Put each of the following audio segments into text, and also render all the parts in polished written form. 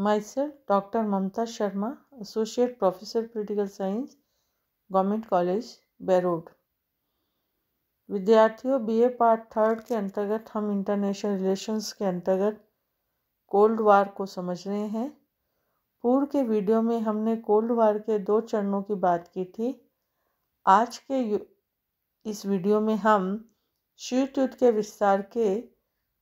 Myself, Dr. Mamta Sharma, Associate Professor Political Science, government college Berod. विद्यार्थियों, BA part third के अंतर्गत हम international relations के अंतर्गत कोल्ड वार को समझ रहे हैं। पूर्व के वीडियो में हमने कोल्ड वार के 2 चरणों की बात की थी। आज के इस वीडियो में हम शीत युद्ध के विस्तार के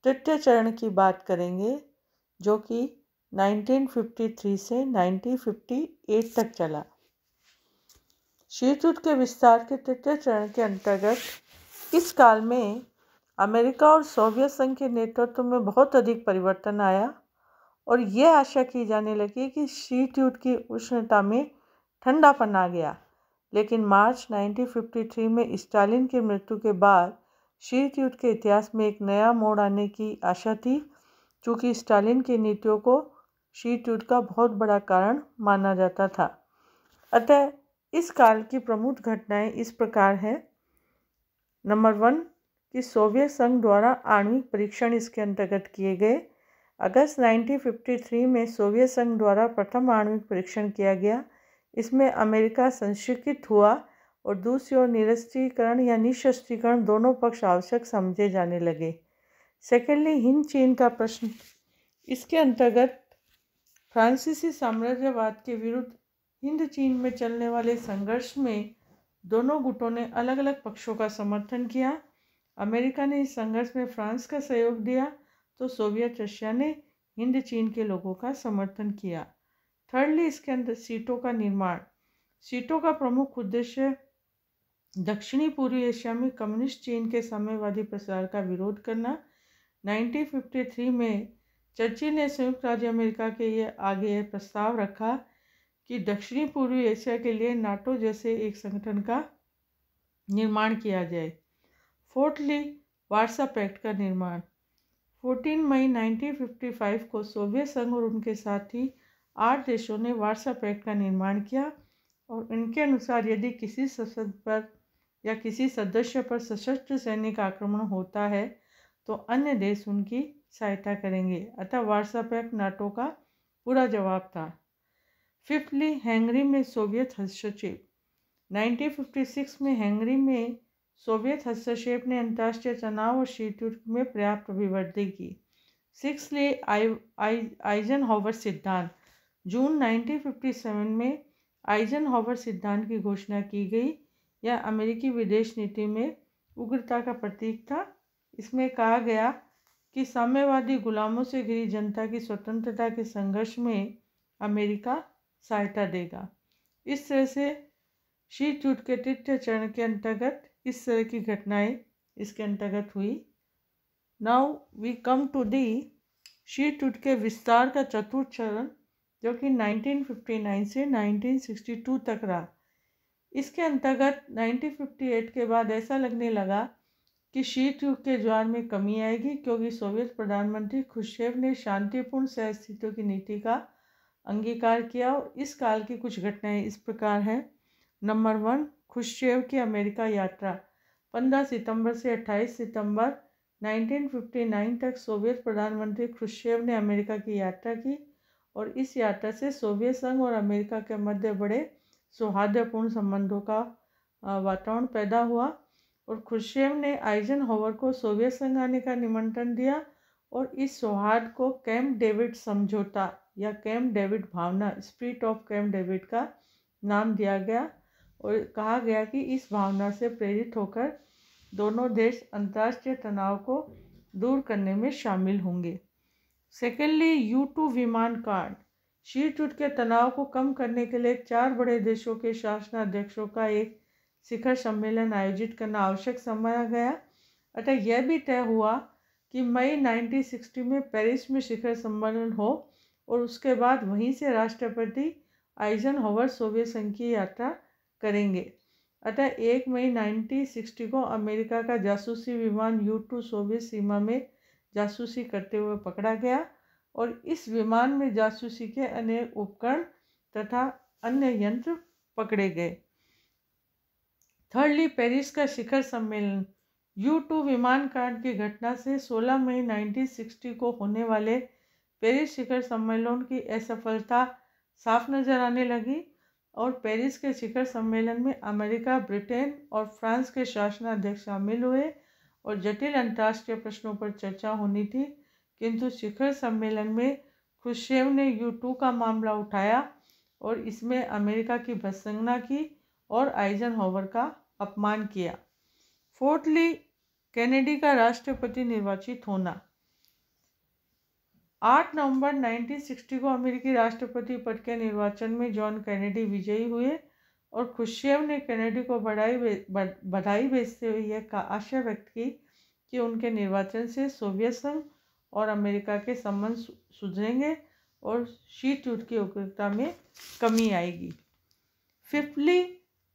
तृतीय चरण की बात करेंगे, जो कि 1953 से 1958 तक चला। शीत युद्ध के विस्तार के तृतीय चरण के अंतर्गत इस काल में अमेरिका और सोवियत संघ के नेतृत्व में बहुत अधिक परिवर्तन आया और यह आशा की जाने लगी कि शीत युद्ध की उष्णता में ठंडापन आ गया। लेकिन मार्च 1953 में स्टालिन की मृत्यु के बाद शीत युद्ध के इतिहास में एक नया मोड़ आने की आशा थी, चूँकि स्टालिन की नीतियों को शीत युद्ध का बहुत बड़ा कारण माना जाता था। अतः इस काल की प्रमुख घटनाएं इस प्रकार हैं। नंबर 1 कि सोवियत संघ द्वारा आणविक परीक्षण इसके अंतर्गत किए गए। अगस्त 1953 में सोवियत संघ द्वारा प्रथम आणविक परीक्षण किया गया। इसमें अमेरिका संशयित हुआ और दूसरी ओर निरस्त्रीकरण या निशस्त्रीकरण दोनों पक्ष आवश्यक समझे जाने लगे। सेकेंडली, हिंद चीन का प्रश्न। इसके अंतर्गत फ्रांसीसी साम्राज्यवाद के विरुद्ध हिंद चीन में चलने वाले संघर्ष में दोनों गुटों ने अलग अलग पक्षों का समर्थन किया। अमेरिका ने इस संघर्ष में फ्रांस का सहयोग दिया, तो सोवियत रशिया ने हिंद चीन के लोगों का समर्थन किया। थर्डली, इसके अंदर सीटों का निर्माण। सीटों का प्रमुख उद्देश्य दक्षिणी पूर्वी एशिया में कम्युनिस्ट चीन के साम्यवादी प्रसार का विरोध करना। 1953 में चर्चिल ने संयुक्त राज्य अमेरिका के आगे यह प्रस्ताव रखा कि दक्षिणी पूर्वी एशिया के लिए नाटो जैसे एक संगठन का निर्माण किया जाए। फोर्थली, वार्सा पैक्ट का निर्माण। 14 मई 1955 को सोवियत संघ और उनके साथी 8 देशों ने वार्सा पैक्ट का निर्माण किया और इनके अनुसार यदि किसी सदस्य पर या किसी सदस्य पर सशस्त्र सैनिक आक्रमण होता है तो अन्य देश उनकी सहायता करेंगे। अतः वार्सा पैक्ट नाटो का पूरा जवाब था। फिफ्थली, हंगरी में सोवियत हस्तक्षेप। 1956 में हंगरी में सोवियत हस्तक्षेप ने अंतर्राष्ट्रीय तनाव और शीत युद्ध में पर्याप्त अभिवृद्धि की। सिक्सथली, आइजनहोवर सिद्धांत। जून 1957 में आइजनहोवर सिद्धांत की घोषणा की गई। यह अमेरिकी विदेश नीति में उग्रता का प्रतीक था। इसमें कहा गया कि साम्यवादी गुलामों से घिरी जनता की स्वतंत्रता के संघर्ष में अमेरिका सहायता देगा। इस तरह से शीत युद्ध के तृतीय चरण के अंतर्गत इस तरह की घटनाएं इसके अंतर्गत हुई। Now we come to the शीत युद्ध के विस्तार का चतुर्थ चरण, जो कि 1959 से 1962 तक रहा। इसके अंतर्गत 1958 के बाद ऐसा लगने लगा कि शीत युद्ध के ज्वार में कमी आएगी, क्योंकि सोवियत प्रधानमंत्री खुश्चेव ने शांतिपूर्ण सहअस्तित्व की नीति का अंगीकार किया। और इस काल की कुछ घटनाएं इस प्रकार हैं। नंबर 1, खुश्चेव की अमेरिका यात्रा। 15 सितंबर से 28 सितंबर 1959 तक सोवियत प्रधानमंत्री खुश्चेव ने अमेरिका की यात्रा की और इस यात्रा से सोवियत संघ और अमेरिका के मध्य बड़े सौहार्दपूर्ण संबंधों का वातावरण पैदा हुआ और खुश्चेव ने आइजनहोवर को सोवियत संघ आने का निमंत्रण दिया और इस सौहार्द को कैंप डेविड समझौता या कैंप डेविड भावना, स्पिरिट ऑफ कैंप डेविड का नाम दिया गया और कहा गया कि इस भावना से प्रेरित होकर दोनों देश अंतर्राष्ट्रीय तनाव को दूर करने में शामिल होंगे। सेकेंडली, U2 विमान कांड। शीत युद्ध के तनाव को कम करने के लिए 4 बड़े देशों के शासनाध्यक्षों का एक शिखर सम्मेलन आयोजित करना आवश्यक समझा गया। अतः यह भी तय हुआ कि मई 1960 में पेरिस में शिखर सम्मेलन हो और उसके बाद वहीं से राष्ट्रपति आइजनहोवर सोवियत संघ की यात्रा करेंगे। अतः 1 मई 1960 को अमेरिका का जासूसी विमान U2 सोवियत सीमा में जासूसी करते हुए पकड़ा गया और इस विमान में जासूसी के अनेक उपकरण तथा अन्य यंत्र पकड़े गए। थर्डली, पेरिस का शिखर सम्मेलन। U2 विमान कांड की घटना से 16 मई 1960 को होने वाले पेरिस शिखर सम्मेलन की असफलता साफ नजर आने लगी और पेरिस के शिखर सम्मेलन में अमेरिका, ब्रिटेन और फ्रांस के शासनाध्यक्ष शामिल हुए और जटिल अंतर्राष्ट्रीय प्रश्नों पर चर्चा होनी थी। किंतु शिखर सम्मेलन में खुश्चेव ने U2 का मामला उठाया और इसमें अमेरिका की भर्त्सना की और आइजनहोवर का अपमान किया। फोर्थली, कैनेडी का राष्ट्रपति निर्वाचित होना। 8 नवंबर 1960 को अमेरिकी राष्ट्रपति पद के निर्वाचन में जॉन कैनेडी विजयी हुए और खुश्चेव ने कैनेडी को बधाई भेजते हुए यह आशा व्यक्त की कि उनके निर्वाचन से सोवियत संघ और अमेरिका के संबंध सुधरेंगे और शीत युद्ध की उग्रता में कमी आएगी। फिफ्थली,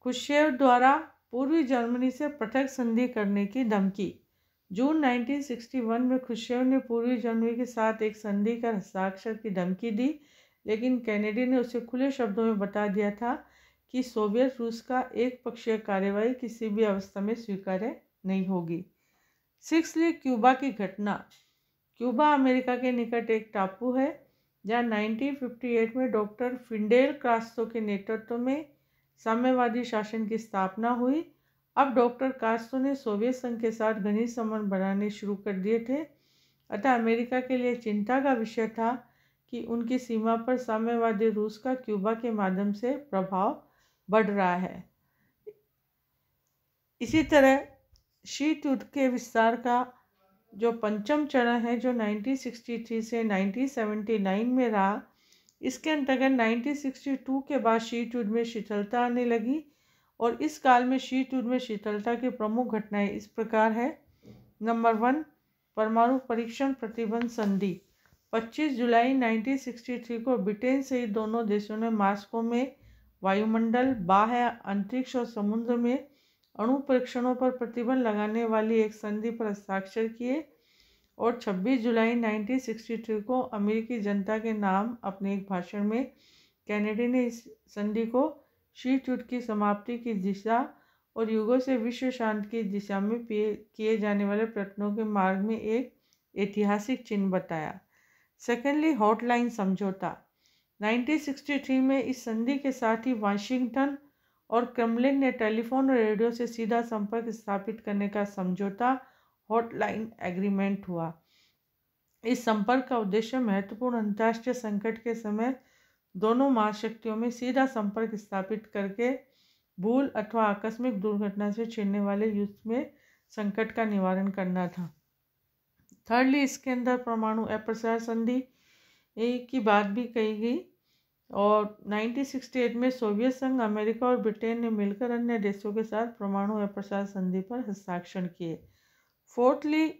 खुश्चेव द्वारा पूर्वी जर्मनी से पृथक संधि करने की धमकी। जून 1961 में खुश्चेव ने पूर्वी जर्मनी के साथ एक संधि का हस्ताक्षर की धमकी दी, लेकिन कैनेडी ने उसे खुले शब्दों में बता दिया था कि सोवियत रूस का एक पक्षीय कार्यवाही किसी भी अवस्था में स्वीकार्य नहीं होगी। सिक्सथली, क्यूबा की घटना। क्यूबा अमेरिका के निकट एक टापू है जहाँ 1958 में डॉक्टर फिडेल कास्त्रो के नेतृत्व में साम्यवादी शासन की स्थापना हुई। अब डॉक्टर कास्त्रो ने सोवियत संघ के साथ घनिष्ठ संबंध बनाने शुरू कर दिए थे, अतः अमेरिका के लिए चिंता का विषय था कि उनकी सीमा पर साम्यवादी रूस का क्यूबा के माध्यम से प्रभाव बढ़ रहा है। इसी तरह शीत युद्ध के विस्तार का जो पंचम चरण है, जो 1963 से 1979 में रहा, इसके अंतर्गत 1962 के बाद शीत युद्ध में शिथिलता आने लगी और इस काल में शीत युद्ध में शिथिलता की प्रमुख घटनाएं इस प्रकार है। नंबर 1, परमाणु परीक्षण प्रतिबंध संधि। 25 जुलाई 1963 को ब्रिटेन सहित दोनों देशों ने मॉस्को में वायुमंडल, बाह्य अंतरिक्ष और समुद्र में अणु परीक्षणों पर प्रतिबंध लगाने वाली एक संधि पर हस्ताक्षर किए और 26 जुलाई 1963 को अमेरिकी जनता के नाम अपने एक भाषण में कैनेडी ने इस संधि को शीत युद्ध की समाप्ति की दिशा और युगों से विश्व शांति की दिशा में किए जाने वाले प्रयत्नों के मार्ग में एक ऐतिहासिक चिन्ह बताया। सेकेंडली, हॉटलाइन समझौता। 1963 में इस संधि के साथ ही वाशिंगटन और क्रेमलिन ने टेलीफोन और रेडियो से सीधा संपर्क स्थापित करने का समझौता हॉटलाइन एग्रीमेंट हुआ। इस संपर्क का उद्देश्य महत्वपूर्ण अंतर्राष्ट्रीय संकट के समय दोनों महाशक्तियों में सीधा संपर्क स्थापित करके भूल अथवा आकस्मिक दुर्घटना से छिड़ने वाले युद्ध में संकट का निवारण करना था। थर्डली, इसके अंदर परमाणु अप्रसार संधि की बात भी कही गई और 1968 में सोवियत संघ, अमेरिका और ब्रिटेन ने मिलकर अन्य देशों के साथ परमाणु अप्रसार संधि पर हस्ताक्षर किए। फोर्थली,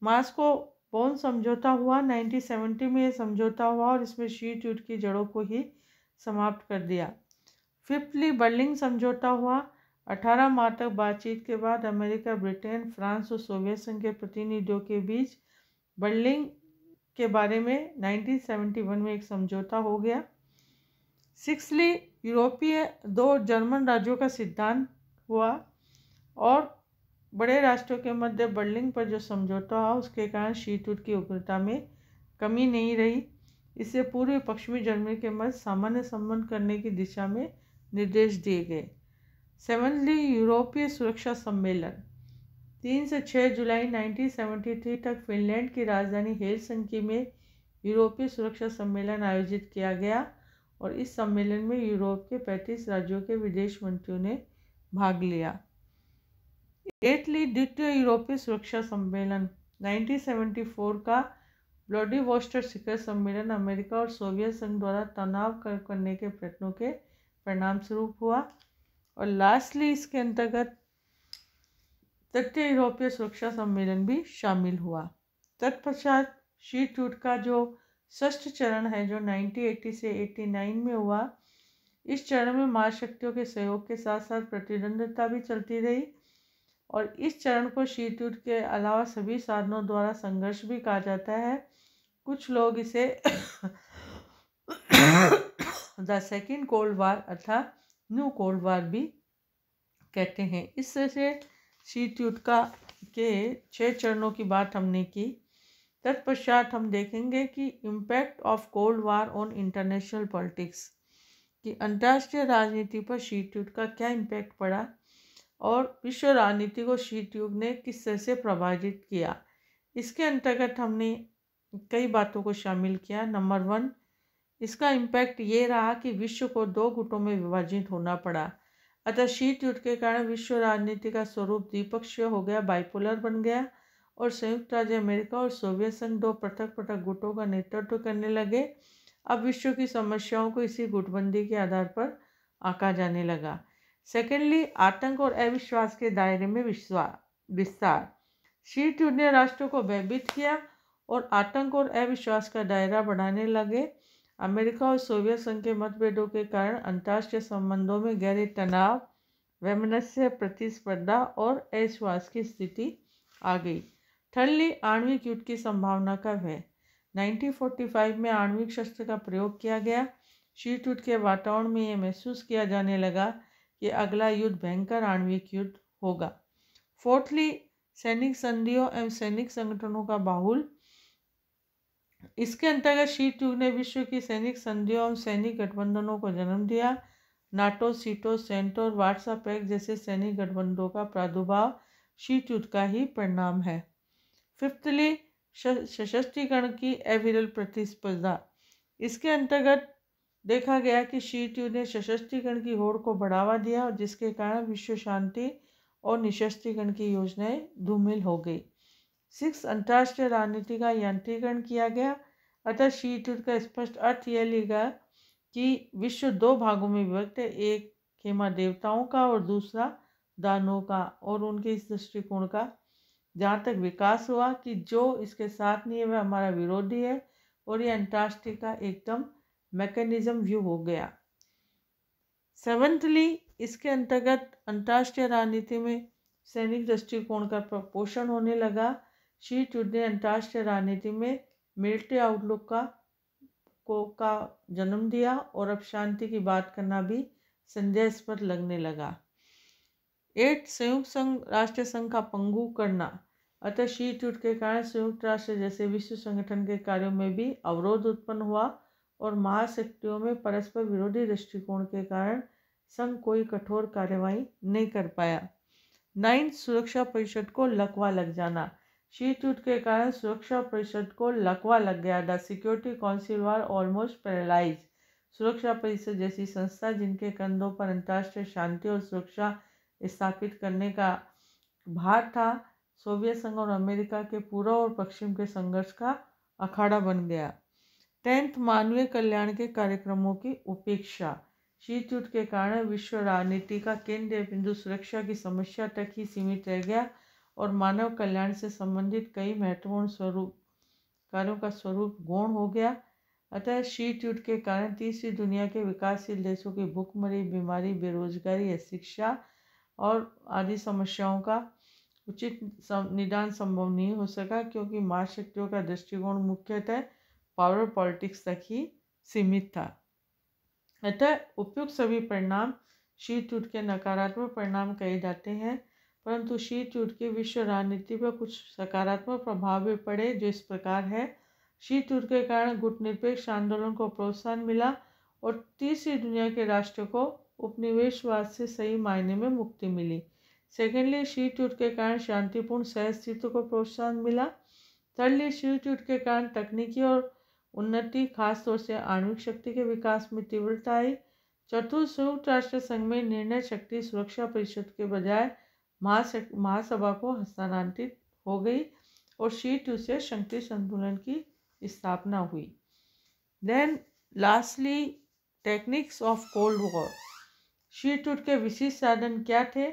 मॉस्को बोन समझौता हुआ। 1970 में यह समझौता हुआ और इसमें शीत युद्ध की जड़ों को ही समाप्त कर दिया। फिफ्थली, बर्लिन समझौता हुआ। 18 माह तक बातचीत के बाद अमेरिका, ब्रिटेन, फ्रांस और सोवियत संघ के प्रतिनिधियों के बीच बर्लिन के बारे में 1971 में एक समझौता हो गया। सिक्सथली, यूरोपीय 2 जर्मन राज्यों का सिद्धांत हुआ और बड़े राष्ट्रों के मध्य बर्लिन पर जो समझौता हुआ उसके कारण शीत युद्ध की उग्रता में कमी नहीं रही। इससे पूर्वी पश्चिमी जर्मनी के मध्य सामान्य संबंध करने की दिशा में निर्देश दिए गए। सेवनथली, यूरोपीय सुरक्षा सम्मेलन। 3 से 6 जुलाई 1973 तक फिनलैंड की राजधानी हेलसिंकी में यूरोपीय सुरक्षा सम्मेलन आयोजित किया गया और इस सम्मेलन में यूरोप के 35 राज्यों के विदेश मंत्रियों ने भाग लिया। एटली, द्वितीय यूरोपीय सुरक्षा सम्मेलन। 1974 का व्लादिवोस्टोक शिखर सम्मेलन अमेरिका और सोवियत संघ द्वारा तनाव कम करने के प्रयत्नों के परिणाम स्वरूप हुआ। और लास्टली, इसके अंतर्गत तृतीय यूरोपीय सुरक्षा सम्मेलन भी शामिल हुआ। तत्पश्चात शीत युद्ध का जो षष्ठ चरण है, जो 1980 से 89 में हुआ, इस चरण में महाशक्तियों के सहयोग के साथ साथ प्रतिद्वंद्विता भी चलती रही और इस चरण को शीत युद्ध के अलावा सभी साधनों द्वारा संघर्ष भी कहा जाता है। कुछ लोग इसे द सेकेंड कोल्ड वार अर्थात न्यू कोल्ड वार भी कहते हैं। इससे शीत युद्ध के 6 चरणों की बात हमने की। तत्पश्चात हम देखेंगे कि impact of cold war on international politics, कि अंतर्राष्ट्रीय राजनीति पर शीत युद्ध का क्या इम्पैक्ट पड़ा और विश्व राजनीति को शीत युद्ध ने किस तरह से प्रभावित किया। इसके अंतर्गत हमने कई बातों को शामिल किया। नंबर 1, इसका इम्पैक्ट ये रहा कि विश्व को 2 गुटों में विभाजित होना पड़ा। अतः शीत युद्ध के कारण विश्व राजनीति का स्वरूप द्विपक्षीय हो गया, बाइपोलर बन गया और संयुक्त राज्य अमेरिका और सोवियत संघ 2 पृथक पृथक गुटों का नेतृत्व करने लगे। अब विश्व की समस्याओं को इसी गुटबंदी के आधार पर आंका जाने लगा। सेकेंडली, आतंक और अविश्वास के दायरे में विस्तार। शीत युद्ध ने राष्ट्रों को भयभीत किया और आतंक और अविश्वास का दायरा बढ़ाने लगे। अमेरिका और सोवियत संघ के मतभेदों के कारण अंतर्राष्ट्रीय संबंधों में गहरे तनाव, वैमनस्य, प्रतिस्पर्धा और अविश्वास की स्थिति आ गई। थर्डली, आणविक युद्ध की संभावना का भय। 1945 में आणविक शस्त्र का प्रयोग किया गया। शीत युद्ध के वातावरण में यह महसूस किया जाने लगा कि अगला युद्ध भयंकर आणविक युद्ध होगा। फोर्थली, सैनिक संधियों एवं सैनिक संगठनों का बाहुल। इसके अंतर्गत शीत युद्ध ने विश्व की सैनिक संधियों एवं सैनिक गठबंधनों को जन्म दिया। नाटो, सीटो, सेंटो और वार्सा पैक्ट जैसे सैनिक गठबंधनों का प्रादुर्भाव शीत युद्ध का ही परिणाम है। फिफ्थली, सशस्त्रीकरण की अविरल प्रतिस्पर्धा। इसके अंतर्गत देखा गया कि शीत युद्ध ने सशस्त्रीकरण की होड़ को बढ़ावा दिया और जिसके कारण विश्व शांति और निशस्त्रीकरण की योजनाएं धूमिल हो गई। 6, अंतर्राष्ट्रीय राजनीति का यांत्रिकरण किया गया। अतः शीत युद्ध का स्पष्ट अर्थ यह लिया कि विश्व 2 भागों में विभक्त है, एक खेमा देवताओं का और दूसरा दानवों का, और उनके इस दृष्टिकोण का जहाँ तक विकास हुआ कि जो इसके साथ नहीं है वह हमारा विरोधी है, और ये अंतर्राष्ट्रीय का एकदम मैकेनिज्म व्यू हो गया। 7थली, इसके अंतर्गत अंतर्राष्ट्रीय राजनीति में सैनिक दृष्टिकोण का पोषण होने लगा। शीत युद्ध ने अंतर्राष्ट्रीय राजनीति में मिलिट्री आउटलुक का जन्म दिया और अब शांति की बात करना भी संदेहास्पद लगने लगा। 8, संयुक्त राष्ट्र संघ का पंगु करना। अतः शीत युद्ध के कारण संयुक्त राष्ट्र जैसे विश्व संगठन के कार्यों में भी अवरोध उत्पन्न हुआ और महाशक्तियों में परस्पर विरोधी दृष्टिकोण के कारण संघ कोई कठोर कार्यवाही नहीं कर पाया। 9, सुरक्षा परिषद को लकवा लग जाना। शीत युद्ध के कारण सुरक्षा परिषद को लकवा लग गया। The security council war almost paralyse. सुरक्षा परिषद जैसी संस्था जिनके कंधों पर अंतर्राष्ट्रीय शांति और सुरक्षा स्थापित करने का भार था, सोवियत संघ और अमेरिका के पूर्व और पश्चिम के संघर्ष का अखाड़ा बन गया। 10, मानवीय कल्याण के कार्यक्रमों की उपेक्षा। शीत युद्ध के कारण विश्व राजनीति का केंद्रीय बिंदु सुरक्षा की समस्या तक ही सीमित रह गया और मानव कल्याण से संबंधित कई महत्वपूर्ण कार्यों का स्वरूप गौण हो गया। अतः शीत युद्ध के कारण तीसरी दुनिया के विकासशील देशों की भूखमरी, बीमारी, बेरोजगारी, अशिक्षा और आदि समस्याओं का उचित निदान संभव नहीं हो सका, क्योंकि महाशक्तियों का दृष्टिकोण मुख्यतः पावर पॉलिटिक्स तक ही सीमित था। अतः उपयुक्त सभी परिणाम शीत युद्ध के नकारात्मक परिणाम कहे जाते हैं, परंतु शीत युद्ध के विश्व राजनीति पर कुछ सकारात्मक प्रभाव भी पड़े, जो इस प्रकार है। शीत युद्ध के कारण गुटनिरपेक्ष आंदोलन को प्रोत्साहन मिला और तीसरी दुनिया के राष्ट्रों को उपनिवेशवाद से सही मायने में मुक्ति मिली। सेकेंडली, शीत युद्ध के कारण शांतिपूर्ण सहअस्तित्व को प्रोत्साहन मिला। थर्डली, शीत युद्ध के कारण तकनीकी और उन्नति, खासतौर से आणविक शक्ति के विकास में तीव्रता आई। चतुर्थ, संयुक्त राष्ट्र संघ में निर्णय शक्ति सुरक्षा परिषद के बजाय महासभा को हस्तांतरित हो गई और शीत युद्ध से शक्ति संतुलन की स्थापना हुई। Then lastly, techniques of cold war. शीत युद्ध के विशिष्ट साधन क्या थे?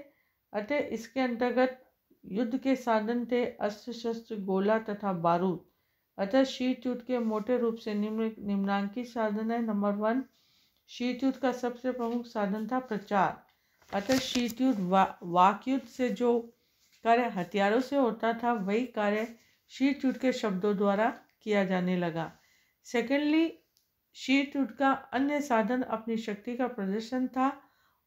अतः इसके अंतर्गत युद्ध के साधन थे अस्त्र शस्त्र, गोला तथा बारूद। अतः शीत युद्ध के मोटे रूप से निम्नांकित साधन है। नंबर 1, शीत युद्ध का सबसे प्रमुख साधन था प्रचार। अतः शीत युद्ध वाक युद्ध से जो कार्य हथियारों से होता था, वही कार्य शीत युद्ध के शब्दों द्वारा किया जाने लगा। सेकेंडली, शीत युद्ध का अन्य साधन अपनी शक्ति का प्रदर्शन था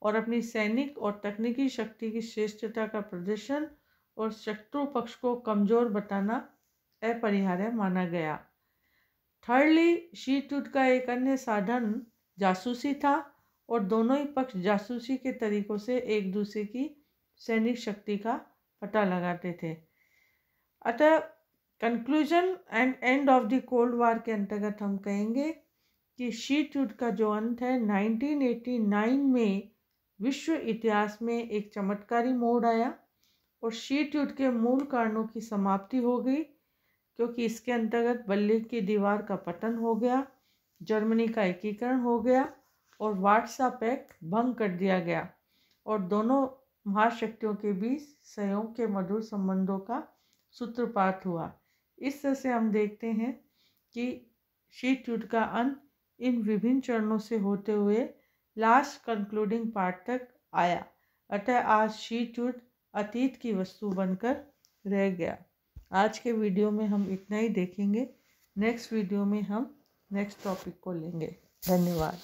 और अपनी सैनिक और तकनीकी शक्ति की श्रेष्ठता का प्रदर्शन और शत्रु पक्ष को कमजोर बताना अपरिहार्य माना गया। थर्डली, शीट युद्ध का एक अन्य साधन जासूसी था और दोनों ही पक्ष जासूसी के तरीकों से एक दूसरे की सैनिक शक्ति का पता लगाते थे। अतः conclusion and end of the cold war के अंतर्गत हम कहेंगे कि शीत युद्ध का जो अंत है 1989 में विश्व इतिहास में एक चमत्कारी मोड़ आया और शीत युद्ध के मूल कारणों की समाप्ति हो गई, क्योंकि इसके अंतर्गत बर्लिन की दीवार का पतन हो गया, जर्मनी का एकीकरण हो गया और वार्सा पैक्ट भंग कर दिया गया और दोनों महाशक्तियों के बीच सहयोग के मधुर संबंधों का सूत्रपात हुआ। इस तरह से हम देखते हैं कि शीत युद्ध का अंत इन विभिन्न चरणों से होते हुए लास्ट कंक्लूडिंग पार्ट तक आया। अतः आज शीत युद्ध अतीत की वस्तु बनकर रह गया। आज के वीडियो में हम इतना ही देखेंगे। नेक्स्ट वीडियो में हम नेक्स्ट टॉपिक को लेंगे। धन्यवाद।